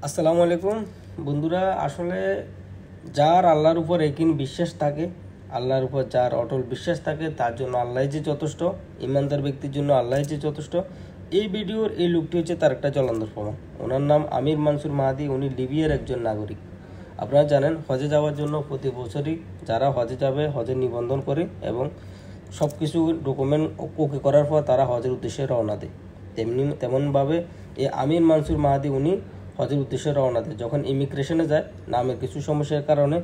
আসসালামু আলাইকুম বন্ধুরা। আসলে যার আল্লাহর উপর একিন বিশ্বাস থাকে, আল্লাহর উপর যার অটল বিশ্বাস থাকে, তার জন্য আল্লাহ যে যথেষ্ট, ইমানদার ব্যক্তির জন্য আল্লাহ যে যথেষ্ট। এই ভিডিওর এই লোকটি হচ্ছে তার একটা জ্বলন্ত প্রমাণ। ওনার নাম আমির মানসুর মাহাদি। উনি লিবিয়ার একজন নাগরিক। আপনারা জানেন, হজে যাওয়ার জন্য প্রতি বছরই যারা হজে যাবে হজের নিবন্ধন করে এবং সব কিছু ডকুমেন্ট ওকে করার পর তারা হজের উদ্দেশ্যে রওনা দেয়। তেমনভাবে এই আমির মানসুর মাহাদি উনি হজের উদ্দেশ্যে রওনা দেয়। যখন ইমিগ্রেশনে যায়, নামের কিছু সমস্যার কারণে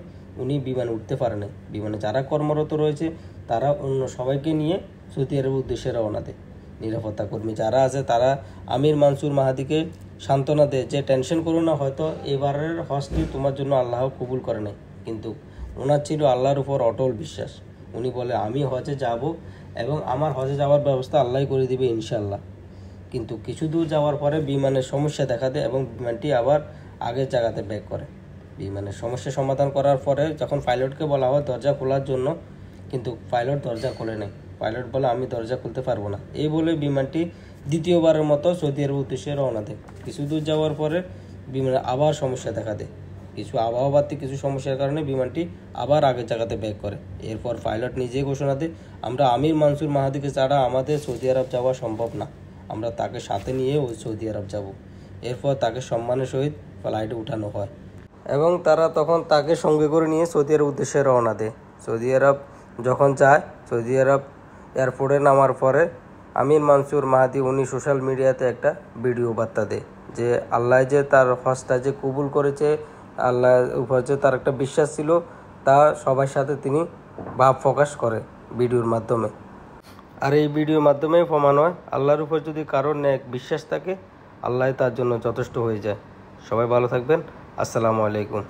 উনি বিমানে উঠতে পারে না। বিমানে যারা কর্মরত রয়েছে তারা অন্য সবাইকে নিয়ে সৌদি আরবের উদ্দেশ্যে রওনা দেয়। নিরাপত্তা কর্মী যারা আছে তারা আমির মানসুর মাহাদিকে সান্ত্বনা দেয় যে টেনশন করো না, হয়তো এবারের হজটি তোমার জন্য আল্লাহ কবুল করে নাই। কিন্তু ওনার ছিল আল্লাহর উপর অটল বিশ্বাস। উনি বলে আমি হজে যাব এবং আমার হজে যাওয়ার ব্যবস্থা আল্লাহ করে দিবে ইনশাল্লাহ। কিন্তু কিছু দূর যাওয়ার পরে বিমানের সমস্যা দেখা দেয় এবং বিমানটি আবার আগের জায়গাতে ব্যাক করে। বিমানের সমস্যা সমাধান করার পরে যখন পাইলটকে বলা হয় দরজা খোলার জন্য, কিন্তু পাইলট দরজা খোলে নাই। পাইলট বলে আমি দরজা খুলতে পারবো না। এই বলে বিমানটি দ্বিতীয়বারের মতো সৌদি আরবের উদ্দেশ্যে রওনা দেয়। কিছু দূর যাওয়ার পরে বিমানে আবার সমস্যা দেখা দেয়। কিছু আবহাওয়াতে কিছু সমস্যার কারণে বিমানটি আবার আগের জায়গাতে ব্যাক করে। এরপর পাইলট নিজেই ঘোষণা দেয়, আমরা আমির মানসুর মাহাদিকে ছাড়া আমাদের সৌদি আরব যাওয়া সম্ভব না, আমরা তাকে সাথে নিয়ে ওই সৌদি আরব যাব। এরপর তাকে সম্মানের সহিত ফ্লাইটে উঠানো হয় এবং তারা তখন তাকে সঙ্গে করে নিয়ে সৌদি আরব উদ্দেশ্যে রওনা দেয়। সৌদি আরব যখন যায়, সৌদি আরব এয়ারপোর্টে নামার পরে আমির মানসুর মাহাদি উনি সোশ্যাল মিডিয়াতে একটা ভিডিও বার্তা দেয় যে আল্লাহ যে তার হজটা যে কবুল করেছে, আল্লাহর উপর যে তার একটা বিশ্বাস ছিল, তা সবার সাথে তিনি ভাব প্রকাশ করে ভিডিওর মাধ্যমে। আর এই ভিডিওর মাধ্যমে প্রমাণ হয় আল্লাহর উপর যদি কারোর ন্যাক বিশ্বাস থাকে, আল্লাহ তার জন্য যথেষ্ট হয়ে যায়। সবাই ভালো থাকবেন। আসসালামু আলাইকুম।